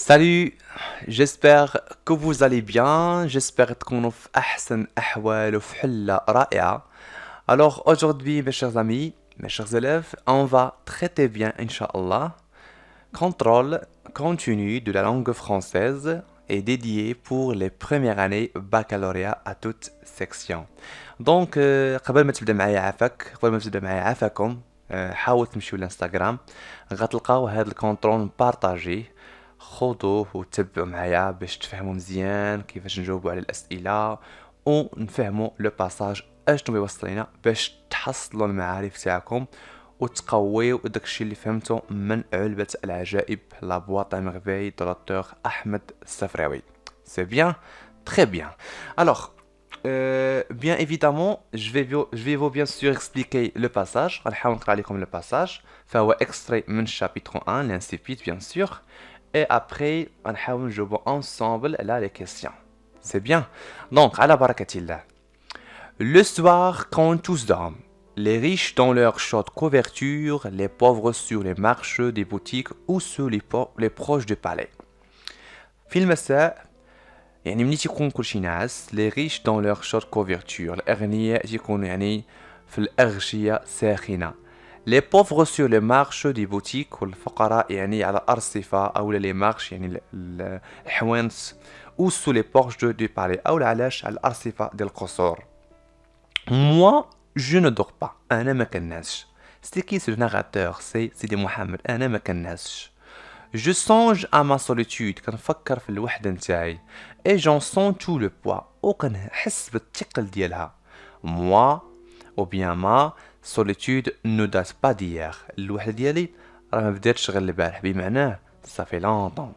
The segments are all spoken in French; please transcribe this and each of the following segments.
Salut, j'espère que vous allez bien, j'espère تكونوا في أحسن أحوال وفي حلة رائعة. Alors aujourd'hui mes chers amis, mes chers élèves, on va traiter bien Inch'Allah. Contrôle continu de la langue française est dédié pour les premières années baccalauréat à toute section. Donc قبل ما تبدا معايا عافاك قبل ما تبدا معايا عافاكم حاول تمشيو للانستغرام غتلقاو هاد الكونترول مبارطاجيه خذوه وتبعوا معايا باش تفهموا مزيان كيفاش نجاوبوا على الاسئله ونفهموا لو باساج اشنو بيوصل لينا باش تحصلوا المعارف تاعكم وتقويو داكشي اللي فهمتو من علبة العجائب لا بواط à merveille de l'auteur Ahmed Safraoui. C'est bien? Très bien. Alors, bien évidemment, je vais vous bien sûr expliquer le passage. غنحاول نقرا لكم le passage. فهو extrait من chapitre 1, l'incipit bien sûr. Et après, غنحاول نجاوبوا ensemble là les questions. C'est bien? Donc, على بركة الله. Le soir, quand tous dorment, les riches dans leurs chaudes couvertures, les pauvres sur les marches des boutiques ou sur les proches du palais. في المساء يعني ملي تيكون كلشي ناعس les riches dans leurs chaudes couvertures الأغنياء تيكونوا يعني في الأغشية ساخنة. Les pauvres sur les marches des boutiques والفقراء يعني على الأرصفة أو les marches يعني الحوانت ou sous les porches du palais أو علاش على الأرصفة ديال القصور. Moi, je ne dors pas. أنا ما كنعسش. C'est qui ce narrateur? C'est Sidi Mohamed. أنا ما كنعسش. Je songe à ma solitude. كنفكر في الوحدة نتاعي. Et j'en sens tout le poids. وكنحس بالثقل ديالها. Moi, ou bien ma solitude ne date pas d'hier. الوحدة ديالي راه ما بداتش غير البارح. بمعناه ça fait longtemps.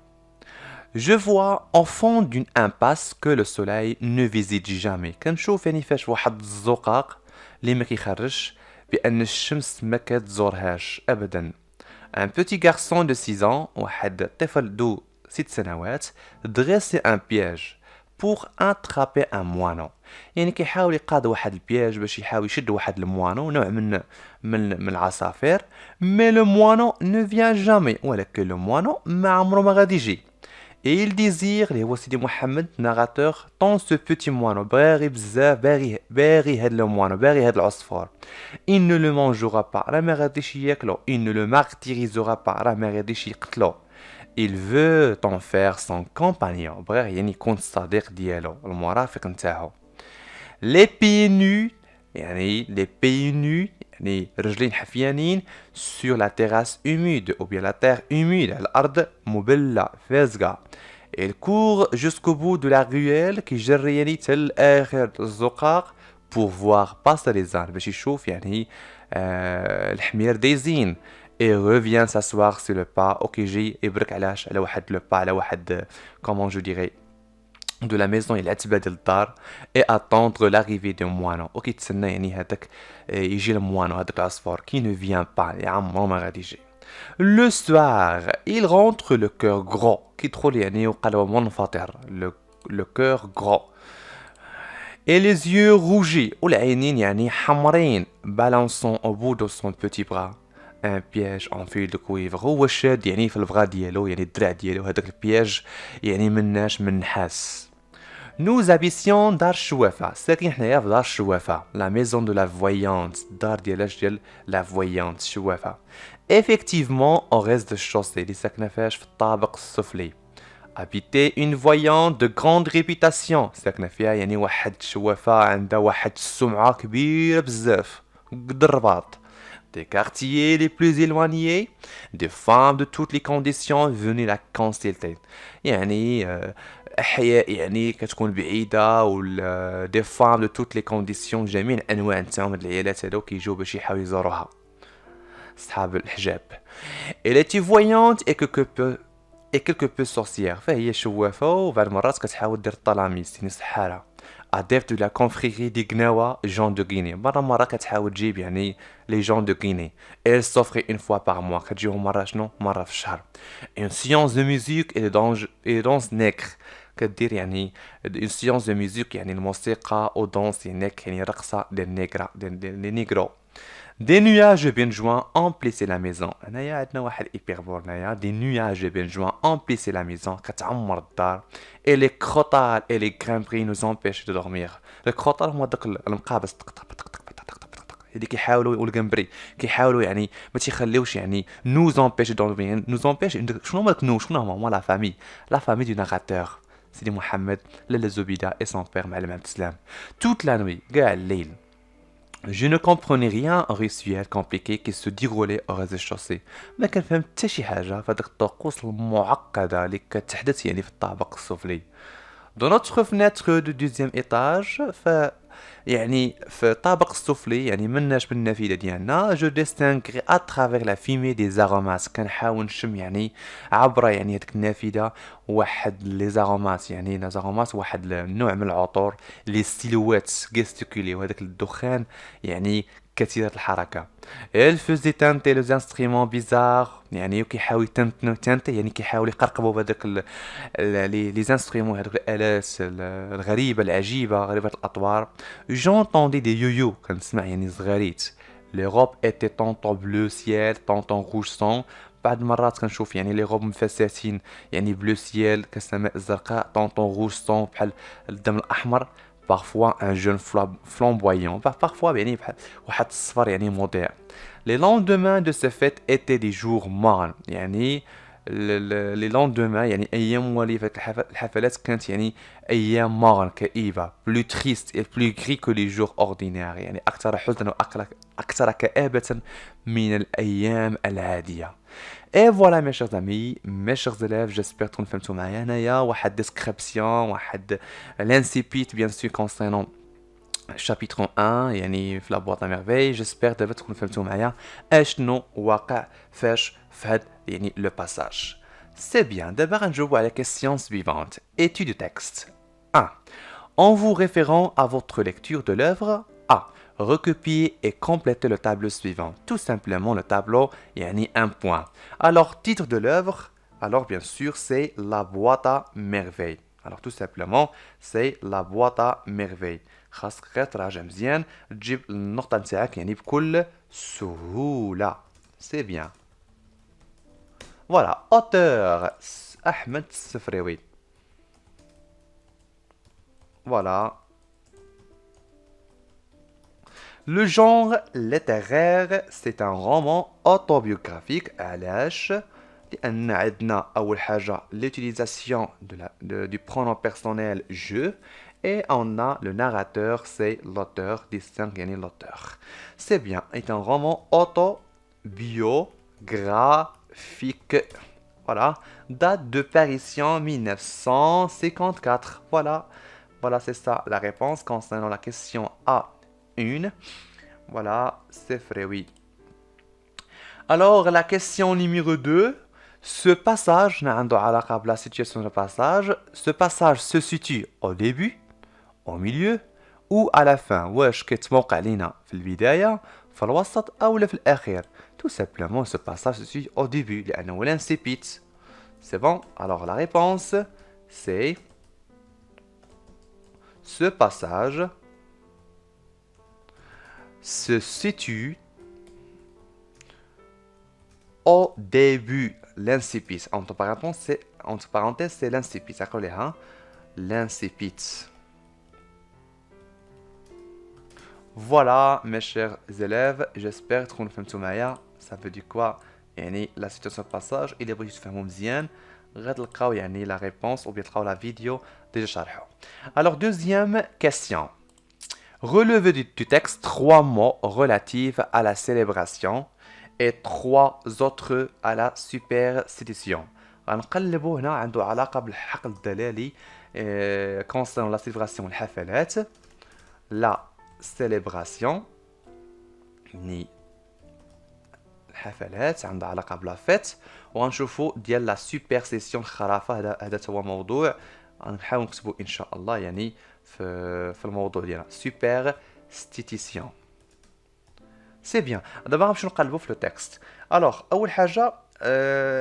Je vois au fond d'une impasse que le soleil ne visite jamais. كنشوف يعني فاش واحد الزقاق اللي ما كيخرجش بأن الشمس ما كتزورهاش أبدا. Un petit garçon de 6 ans, واحد طفل ذو 6 سنوات, dressait un piège pour attraper un moineau. يعني كيحاول يقاد واحد البياج باش يحاول يشد واحد الموانو نوع من العصافير. Mais le moineau ne vient jamais. ولكن le moineau ما عمره ما غادي يجي. Et il désire, les Wassidi Mohamed, narrateur, tant ce petit moineau, bari bzaf, bari had le moineau, bari had l'asfar. Il ne le mangera pas, la meradishi yaklo. Il ne le martyrisera pas, la meradishi qtlo. Il veut en faire son compagnon, bari yani kont sadiq dialo, le morafiq ntaho. Les pieds nus, يعني les pieds nus, يعني رجلين حفيانين sur la terrasse humide ou bien la terre humide, الأرض مبلة فازقة. Il court jusqu'au bout de la ruelle qui جري يعني تل آخر الزقاق pour voir passer les ânes باش يشوف يعني الحمير دايزين. Et revient s'asseoir sur le pas وكيجي يبرك علاش على واحد le pas على واحد comment je dirais de la maison il ديال الدار et attendre l'arrivée de moineau وكيتسنى يعني هذاك يجي الموانو هذاك العصفور qui ne vient pas يا عمرو ما غادي يجي. Le soir il rentre le cœur gros كيدخل يعني وقلبه منفطر le cœur gros et les yeux rougis والعينين يعني حمرين balançant au bout de son petit bras ان بياج اون فيل دو كويفر. هو شاد يعني في البغا ديالو يعني الدراع ديالو هذاك البياج يعني من نحاس. Nous habitions دار الشوافة. ساكن حنايا في دار الشوافة. La maison de la voyante. دار ديالاش ديال la voyante الشوافة. Effectivement au rez-de-chaussée اللي ساكنة فيهاش في الطابق السفلي. Habitait une voyante de grande réputation. ساكنة فيها يعني واحد الشوافة عندها واحد السمعة كبيرة بزاف. قد الرباط. Des quartiers les plus éloignés, des femmes de toutes les conditions venaient la consulter. يعني أحياء يعني كتكون بعيدة ولا des femmes de toutes les conditions جميع الأنواع نتاعهم هاد العيالات هادو كيجيو باش يحاولوا يزوروها. صحاب الحجاب. Elle était voyante et quelque peu sorcière. فهي شوافة وبعض المرات كتحاول دير الطلاميس يعني سحارة. Adepte de la confrérie des Gnawa, gens de Guinée. مرة كتحاول تجيب يعني les gens de Guinée. Elle s'offrait une fois par mois. كتجيهم مرة شنو؟ مرة في الشهر. Une séance de musique et de danse nègre. كدير يعني une séance de musique يعني الموسيقى و danse نيك يعني رقصة ديال النيغرا ديال لي نيغرو. Des nuages bien joints emplissaient la maison. هنايا عندنا واحد الإبيربور هنايا. Des nuages bien joints emplissaient la maison. كتعمر الدار. Et les crotales et les grimperies nous empêchent de dormir. Les crotales هما داك المقابس طق طق طق طق طق طق طق طق. اللي كيحاولوا والجمبري كيحاولوا يعني ما تيخليوش يعني nous empêche de dormir. Nous empêche شنو هما داك شنو هما la famille. La famille du narrateur. سيدي محمد لالا زبيدة et son père معلم عبد السلام. Toute la nuit كاع الليل. Je ne comprenais rien au rituel compliqué qui se déroulait au rez-de-chaussée. ما كنفهم حتى شي حاجة في هذيك الطقوس المعقدة اللي كتحدث يعني في الطابق السفلي. Dans notre fenêtre du deuxième étage, يعني في الطابق السفلي يعني مناش من النافذة ديالنا je distingue à travers la fumée des aromates كنحاول نشم يعني عبر يعني هذيك النافذة واحد لي زارومات يعني لي زارومات واحد النوع من العطور لي ستيلوات gesticulées وهذاك الدخان يعني كثيرة الحركة. Elle faisait teinter les instruments bizarres يعني كيحاول تنتي يعني كيحاول يقرقبوا بهذاك لي انسترومون هذوك الآلات الغريبة العجيبة غريبة الأطوار. J'entendais des yo-yo كنسمع يعني زغاريت. Les robes étaient tantôt bleu ciel tantôt rouge sang. بعض المرات كنشوف يعني لي غوب مفساتين يعني بلو سيال كالسماء الزرقاء طونطون روج سون بحال الدم الأحمر. parfois un jeune flamboyant parfois يعني بحال واحد الصفر يعني مضيء. Les lendemains de ces fêtes étaient des jours mornes يعني لي لوندومان يعني ايام موالية الحفلات كانت يعني ايام مورن كئيبة بلو تريست et plus gris que les jours ordinaires يعني اكثر حزنا واكثر كآبة من الايام العادية. Et voilà mes chers amis, mes chers élèves, j'espère تكونوا فهمتوا معايا هنايا واحد description واحد l'incipit bien sûr concernant chapitre 1 يعني في la boîte à merveilles. J'espère دابا تكونوا فهمتوا معايا اشنو واقع فاش في هاد يعني le passage. C'est bien, d'abord غنجاوبوا على la question suivante. Étude du texte. 1. En vous référant à votre lecture de l'œuvre, A. Recopier et compléter le tableau suivant. Tout simplement le tableau, يعني un point. Alors, titre de l'œuvre, alors bien sûr, c'est La boîte à merveilles. Alors, tout simplement, c'est La boîte à merveilles. خاصك غير تراجع مزيان تجيب النقطة نتاعك يعني بكل سهولة. C'est bien. Voilà, auteur Ahmed Sefrewi. Voilà. Le genre littéraire, c'est un roman autobiographique. علاش؟ لأن عندنا أول حاجة l'utilisation du pronom personnel je. Et on a le narrateur, c'est l'auteur, distingue يعني l'auteur. C'est bien, c'est un roman autobiographique. Voilà, date de parution 1954. Voilà, voilà, c'est ça la réponse concernant la question A1. Voilà, c'est vrai, oui. Alors, la question numéro 2. Ce passage, la situation de passage, ce passage se situe au début, au milieu ou à la fin. واش كيتموقع لينا في البداية في الوسط أو في الأخير. Tout simplement, ce passage se situe au début لأنه l'incipit. C'est bon? Alors la réponse, c'est ce passage se situe au début. L'incipit. Entre parenthèses, c'est l'incipit. D'accord, les hein? L'incipit. Voilà, mes chers élèves, j'espère que vous avez ça veut dire quoi? يعني la situation de passage, il est beau تفهموا مزيان غتلقاو يعني la réponse ou bien تلقاو la vidéo déjà شرحوا. Alors deuxième question. Relevez du texte 3 mots relatifs à la célébration et 3 autres à la superstition. غنقلبوا هنا عنده علاقة بالحقل الدلالي concernant la célébration الحفلات la célébration يعني الحفلات عندها علاقة بلا فيت وغنشوفوا ديال لا سوبرستيسيون الخرافة هذا هو موضوع غنحاول نكتبوا ان شاء الله يعني في الموضوع ديالنا سوبرستيسيون. سي بيان دابا غنمشيو نقلبوا في لو تكست. الوغ اول حاجه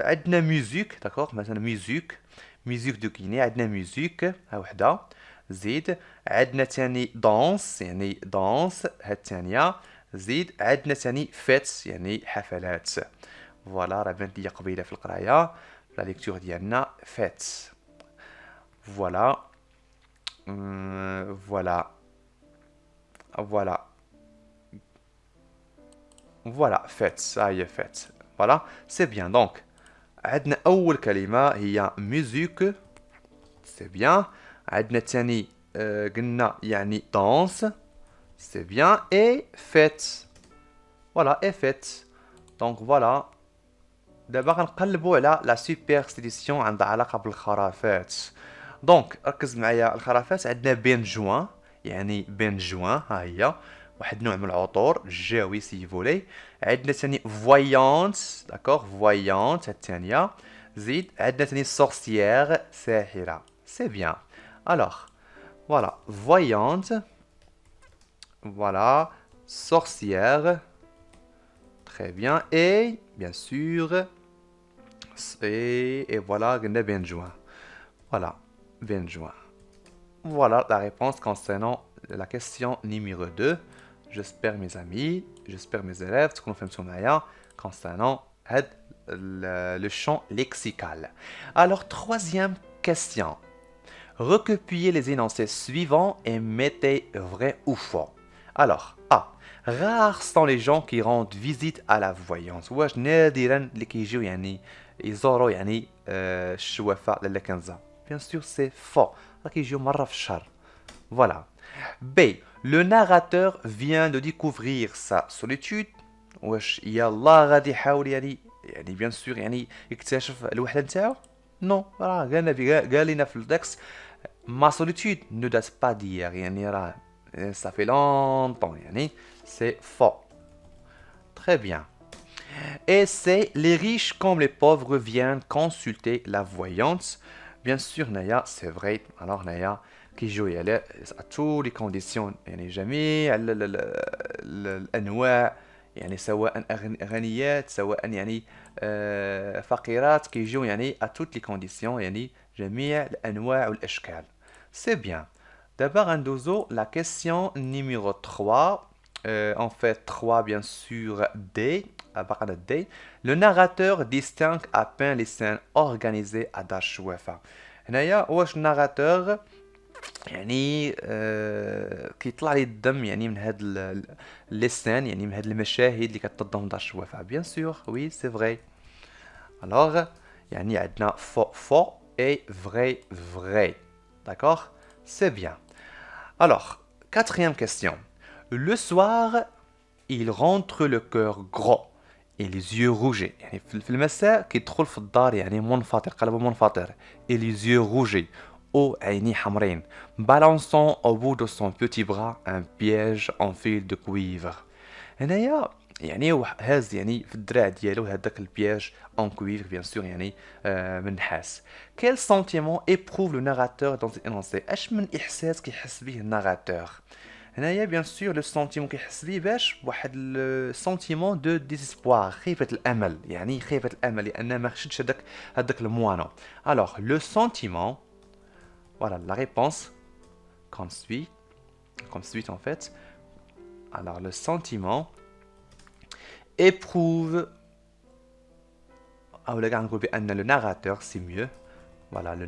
عندنا ميوزيك داكوغ مثلا ميوزيك دو كيني عندنا ميوزيك ها وحده زيد عندنا ثاني دانس يعني دانس ها الثانيه زيد عندنا ثاني فيت يعني حفلات. فوالا راه بانت ليا قبيله في القرايه لا ليكتور ديالنا فيت. فوالا فوالا فوالا فوالا فيت ها هي فيت. فوالا سي بيان. دونك عندنا اول كلمه هي ميوزيك، سي بيان. عندنا ثاني قلنا يعني دانس، سي بيان. اي فيت، فوالا اي فيت. دونك فوالا دابا غنقلبوا على لا سوبرستيسيون عندها علاقه بالخرافات. دونك ركز معايا، الخرافات عندنا بين جوان يعني بين جوان ها هي واحد نوع من العطور الجاوي سي فولي. عندنا ثاني فويونت، داكوغ فويونت الثانيه. زيد عندنا ثاني سورسيير ساحره، سي بيان. الوغ فوالا فويونت، فوالا sorcière, très bien, et bien sûr, et voilà, bien joué. Voilà, bien joué. Voilà la réponse concernant la question numéro 2. J'espère mes amis, j'espère mes élèves, ce qu'on fait concernant le champ lexical. Alors, troisième question. Recopiez les énoncés suivants et mettez vrai ou faux. Alors, A. Rares sont les gens qui rendent visite à la voyance. واش نادرا اللي كيجيو يعني يزوروا يعني الشوافة لاله كنزة. Bien sûr, c'est faux. راه كيجيو مرة في الشهر. Voilà. B. Le narrateur vient de découvrir sa solitude. واش يلا غادي يحاول يعني bien sûr يعني يكتشف الوحدة نتاعو. Non, راه قال لنا في التكست ma solitude ne date pas d'hier. يعني راه ça fait longtemps يعني. C'est faux. Très bien. Et c'est les riches comme les pauvres viennent consulter la voyante. Bien sûr Naya, c'est vrai. Alors Naya qui joue à toutes les conditions يعني جميع الأنواع يعني سواء غنيات سواء يعني فقيرات كيجيو يعني à toutes les conditions يعني جميع الأنواع والأشكال. C'est bien. D'abord غندوزو la question numéro 3. En fait 3 bien sûr D. D. Le narrateur distingue à peine les scènes organisées à Dar Shouafa. هنايا واش الناراتور يعني كيطلع لي الدم يعني من هاد لي سين يعني من هاد المشاهد اللي كتنظم دار الشوافة. بيان سور وي سي فري. الوغ يعني عندنا فو فو اي فري فري. داكوغ سي بيان. الوغ quatrième question. Le soir il rentre le cœur gros et les yeux rougés. يعني في المساء كيدخل في الدار يعني منفطر قلبه منفطر et les yeux rougés او عيني حمرين balançant au bout de son petit bras un piège en fil de cuivre. هنايا يعني هاز يعني في الدراع ديالو هذاك البياج en cuivre bien sûr يعني من نحاس. Quel sentiment éprouve le narrateur dans cet énoncé؟ اش من احساس كيحس به الناراتور هنايا؟ bien sûr le sentiment كيحس به باش واحد sentiment de désespoir، خيبة الامل يعني خيبة الامل لان ما خشتش هذاك الموانو. alors le sentiment. Voilà la réponse comme suit en fait. Alors le sentiment éprouve. Ah, le narrateur, c'est mieux. Voilà le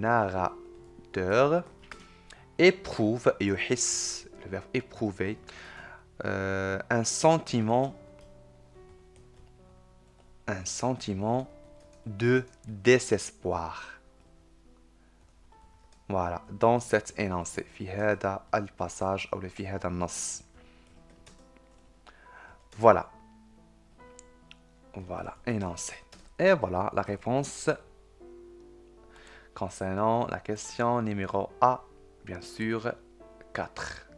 narrateur éprouve يحس le verbe éprouver un sentiment de désespoir. Voilà, dans cet énoncé, في هذا الباساج أو في هذا النص. Voilà. Voilà, énoncé. Et voilà la réponse concernant la question numéro A, bien sûr, 4.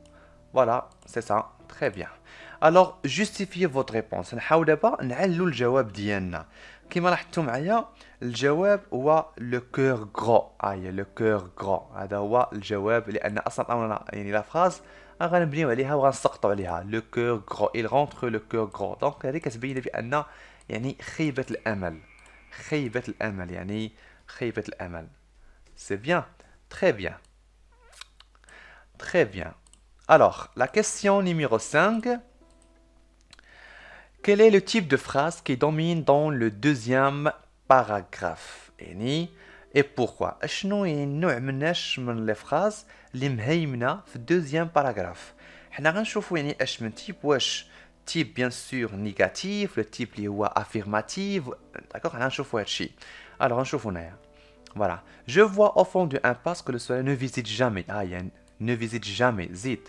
Voilà, c'est ça. Très bien. Alors, justifiez votre réponse. نحاول دابا نعلو الجواب ديالنا. كما لاحظتوا معايا الجواب هو لو كور غرو. لو كور غرو هذا هو الجواب لان اصلا عطاونا يعني لا فراز غنبنيو عليها وغنسقطوا عليها. لو كور غرو il rentre le cœur gros. دونك هذه كتبين بان يعني خيبة الامل. خيبة الامل يعني خيبة الامل. C'est bien. Très bien. Très bien. Alors, la question numéro 5. Quel est le type de phrase qui domine dans le deuxième paragraphe يعني et pourquoi شنو يعني النوع من les phrases اللي مهيمنه في الدوزيام باراغراف حنا غنشوفوا يعني اش من تيب واش تيب bien sûr négatif le type اللي هو affirmatif d'accord حنا غنشوفوا هادشي alors غنشوفوا هنايا voilà je vois au fond du impasse que le soleil ne visite jamais يعني ne visite jamais زيد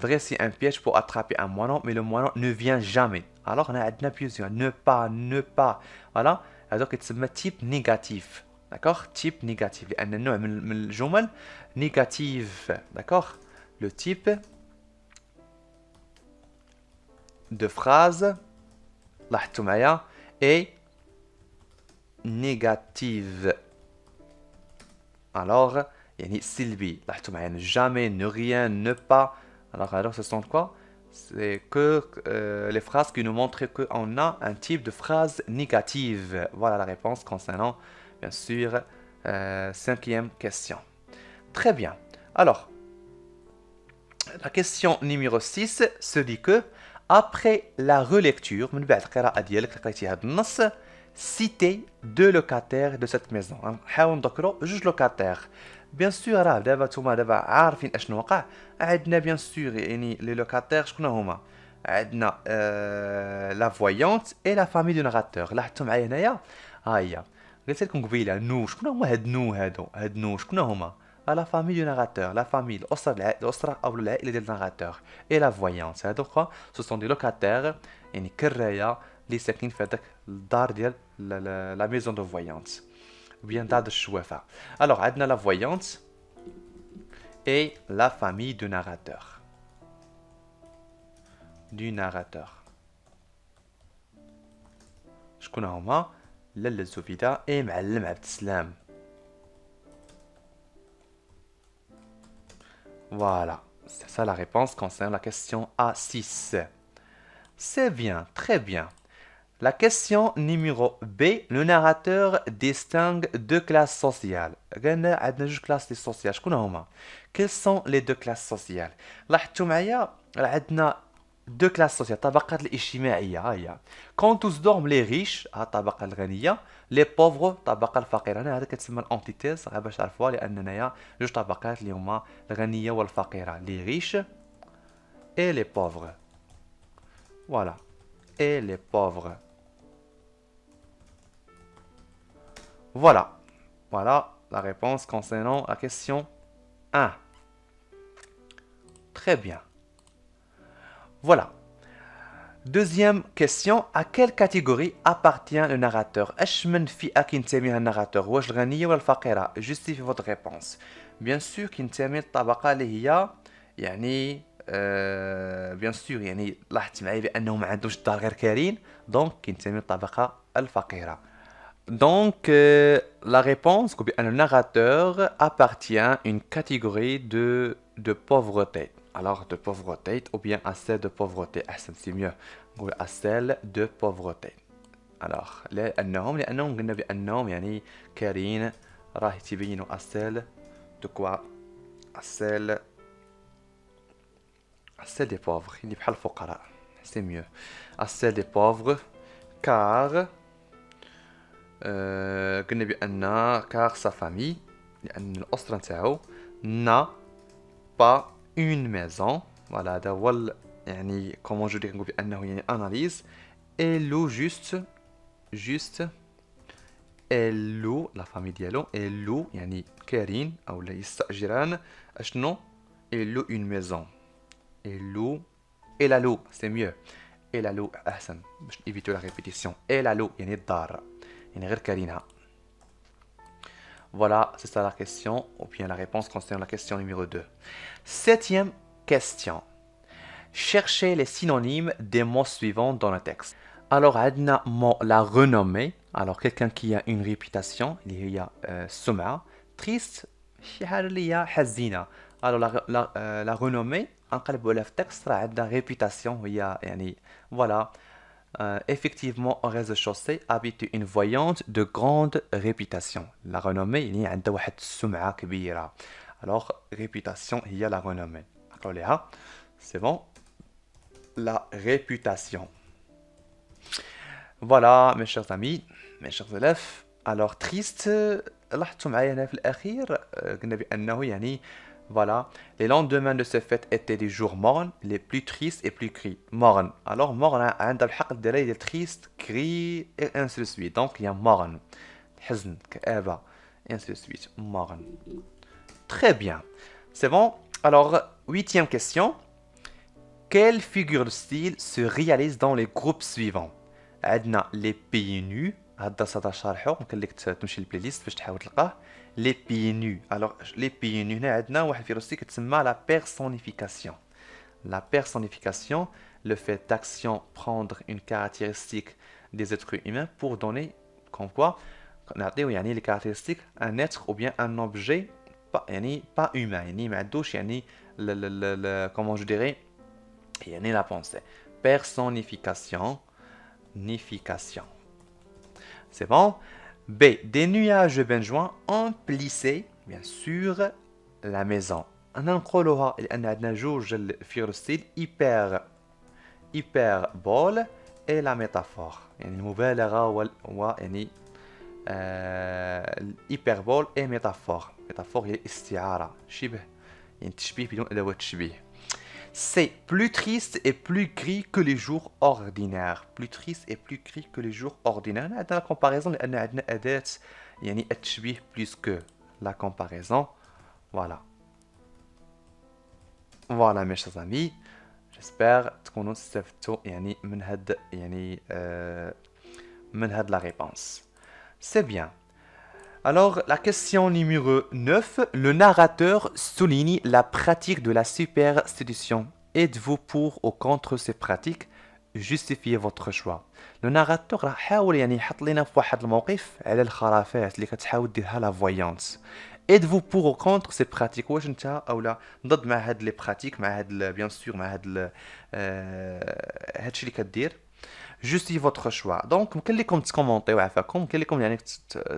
vrai c'est un piège pour attraper un moineau mais le moineau ne vient jamais alors on a plusieurs ne pas voilà alors يتسمى type négatif d'accord type négatif لأن النوع من الجمل négatif d'accord le type de phrase لاحظتوا معايا est négative alors يعني سلبي لاحظتوا معايا jamais ne rien ne pas alors ce sont quoi c'est que les phrases qui nous montrent qu'on a un type de phrase négative. Voilà la réponse concernant, bien sûr, cinquième question. Très bien. Alors, la question numéro 6 se dit que, après la relecture, citez deux locataires de cette maison. حاولوا نذكروا جوج لوكاتير. Bien sûr, راه دابا نتوما دابا عارفين اشنو وقع. عندنا bien sûr يعني لي لوكاتير شكون هما؟ عندنا لا فويونت اي لا فامي دو ناراتور. لاحظتوا معايا هنايا؟ ها هي. قلت لكم قبيله نو شكون هما هاد نو هادو؟ هاد نو شكون هما؟ لا فامي دو ناراتور، لا فامي الاسره او العائله ديال الناراتور. اي لا فويونت هادو خا سو سون دي لوكاتير يعني كرايه اللي ساكنين في هذاك الدار ديال لا ميزون دو فويونت. Bien dard de chouefa. Alors, Adna la voyante et la famille du narrateur. Du narrateur. شكون هما؟ لاله الزبيده et معلم عبد السلام. Voilà, c'est ça la réponse concernant la question A6. C'est bien, très bien. La question numéro B, le narrateur distingue deux classes sociales. عندنا جوج classes sociales. شكون هما؟ Quelles sont les deux classes sociales؟ لاحظتوا معايا عندنا deux classes sociales. الطبقات الاجتماعية ها هي. Quand tous dorment les riches الطبقة الغنية، les pauvres الطبقة الفقيرة. هنا هذا كتسمى الانتيتيز غير باش تعرفوها لأن هنايا جوج طبقات اللي هما الغنية والفقيرة. Les riches et les pauvres. Voilà. Et les pauvres. Voilà. Voilà la réponse concernant la question 1. Très bien. Voilà. Deuxième question. À quelle catégorie appartient le narrateur? اش من فئة كينتميها الناراتور؟ واش الغنية ولا الفقيرة؟ Justifiez votre réponse. Bien sûr كينتمي للطبقة اللي هي يعني bien sûr يعني لاحظت معايا بأنهم ما عندهمش الدار غير كارين دونك كينتمي للطبقة الفقيرة. Donc, la réponse, c'est que le narrateur appartient à une catégorie de pauvreté. Alors, de pauvreté ou bien à celle de pauvreté. C'est mieux. À celle de pauvreté. Alors, لأنهم قلنا بأنهم يعني كارين راه تبينوا à celle de quoi? À celle des pauvres. اللي بحال الفقراء. C'est mieux. À celle des pauvres car قلنا بأن car sa famille لأن الأسرة نتاعو n'a pas une maison. voilà هذا هو يعني comment je dirais نقول بأنه يعني analyse elle loue juste elle loue la famille ديالو elle loue يعني كارين أو لا يستأجران أشنو elle loue une maison elle loue et la loue c'est mieux et la loue أحسن باش éviter la répétition et la loue يعني الدار يعني غير كارينها. Voilà, c'est ça la question, ou bien la réponse concernant la question numéro 2. Septième question. Cherchez les synonymes des mots suivants dans le texte. Alors, عندنا mot la renommée. Alors, quelqu'un qui a une réputation, il y a سمعة, triste, شي حاجة اللي هي حزينة. Alors, la renommée, نقلبوا عليها في التكست راه عندنا réputation هي يعني voilà. Effectivement, au rez-de-chaussée habite une voyante de grande réputation. La renommée, il y a عندها واحد السمعة كبيرة. Alors, réputation, il y a la renommée. C'est bon. La réputation. Voilà, mes chers amis, mes chers élèves. Alors, triste, لاحظتوا معايا هنا في الأخير قلنا بأنه يعني voilà, les lendemains de ces fêtes étaient des jours mornes, les plus tristes et plus gris. Morne. Alors, morne, عندها الحق الدراري ديال triste, gris et ainsi de suite. Donc, il y a morne. حزن, كآبة, ainsi de suite. Morne. Très bien. C'est bon. Alors, huitième question. Quelle figure de style se réalise dans les groupes suivants? عندنا les pays nus. هذا صدى شارحو ممكن لك تمشي للبلاي-list باش تحاول تلقاه. Les pays nus. Alors, les pays nus هنا عندنا واحد فيروس كتسمى la personnification. La personnification, le fait d'action prendre une caractéristique des êtres humains pour donner comme quoi نعطيو يعني les caractéristiques un être ou bien un objet يعني pas humain يعني ما عندوش يعني comment je dirais يعني la pensée. Personnification. Nification. C'est bon. B. Des nuages benjoints emplissaient, bien sûr, la maison. أنا نقولوها لأن عندنا جوج الفيغور ستيل hyperbole et la métaphore. يعني المبالغة يعني الhyperbole et métaphore. métaphore هي استعارة شبه يعني تشبيه بدون أدوات تشبيه. C'est plus triste et plus gris que les jours ordinaires. Plus triste et plus gris que les jours ordinaires. On a la comparaison, on a أداة يعني التشبيه plus que la comparaison. Voilà. Voilà mes chers amis. J'espère تكونوا استفدتوا يعني من هاد يعني من هاد la réponse. C'est bien. Alors, la question numéro 9. Le narrateur souligne la pratique de la superstition. Êtes-vous pour ou contre ces pratiques? Justifiez votre choix. Le narrateur راه حاول يعني يحط لنا في واحد الموقف على الخرافات اللي كتحاول ديرها لا فويونس. Êtes-vous pour ou contre ces pratiques? واش انت اولا ضد مع هاد لي براتيك مع هاد بيان سور مع هاد هادشي اللي كدير؟ جوستي فوتر شوا. دونك ممكن لكم تكومونطيو عفاكم ممكن لكم يعني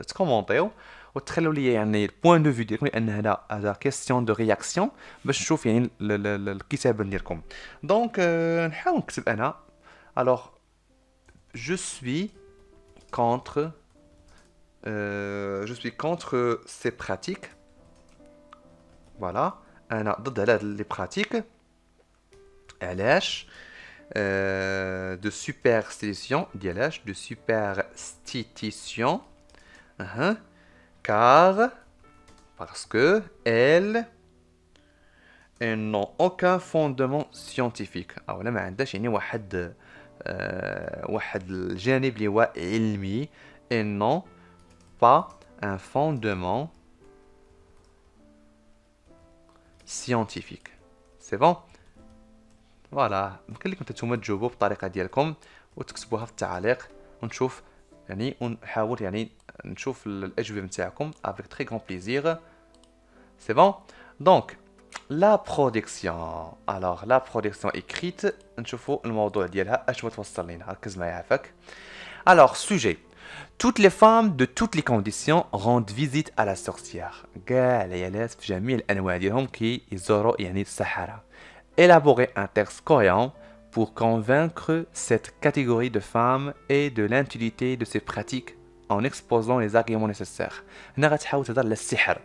تكومونطيو وتخلوا لي يعني البوان دو فيو ديالكم لان هذا كيستيون دو رياكسيون باش نشوف يعني الكتابه ديالكم. دونك نحاول نكتب انا. الوغ جو سوي كونتر سي براتيك. فوالا انا ضد هاد لي براتيك. علاش؟ de superstition, de superstition, parce que elles n'ont aucun fondement scientifique. Alors là, ما عندهاش يعني واحد الجانب اللي هو علمي. Elles n'ont pas un fondement scientifique. C'est bon? فوالا ممكن لكم نتوما تجاوبوا بالطريقه ديالكم وتكتبوها في التعاليق ونشوف يعني ونحاول يعني نشوف الاجوبه نتاعكم avec très grand plaisir. C'est bon. Donc la production. Alors la production écrite نشوفوا الموضوع ديالها اش توصل لنا. ركز معايا عافاك. Alors sujet. Toutes les femmes de toutes les conditions rendent visite à la sorcière. كاع العيالات في جميع الانواع ديالهم كيزوروا يعني السحرة. Élaborer un texte cohérent pour convaincre cette catégorie de femmes et de l'inutilité de ces pratiques en exposant les arguments nécessaires. هنا غتحاول تهضر على السحر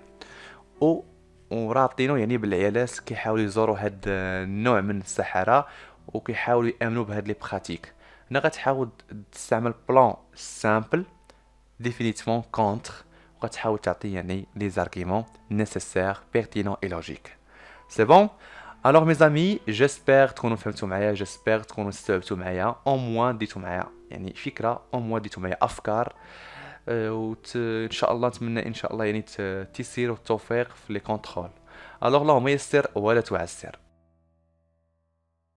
ورابطينو يعني بالعيالات كيحاولوا يزوروا هاد النوع من السحرة وكيحاولوا يامنوا بهاد لي براتيك. هنا غتحاول تستعمل بلان سامبل définitivement contre وغتحاول تعطي يعني les arguments nécessaires, pertinents et logiques. C'est bon? Alors mes amis, j'espère تكونوا فهمتوا معايا, j'espère تكونوا استوعبتوا معايا, au moins ديتوا معايا يعني فكرة, au moins ديتوا معايا أفكار, إن شاء الله نتمنى إن شاء الله يعني تيسير والتوفيق في لي كونترول. Alors اللهم يسر ولا تعسر.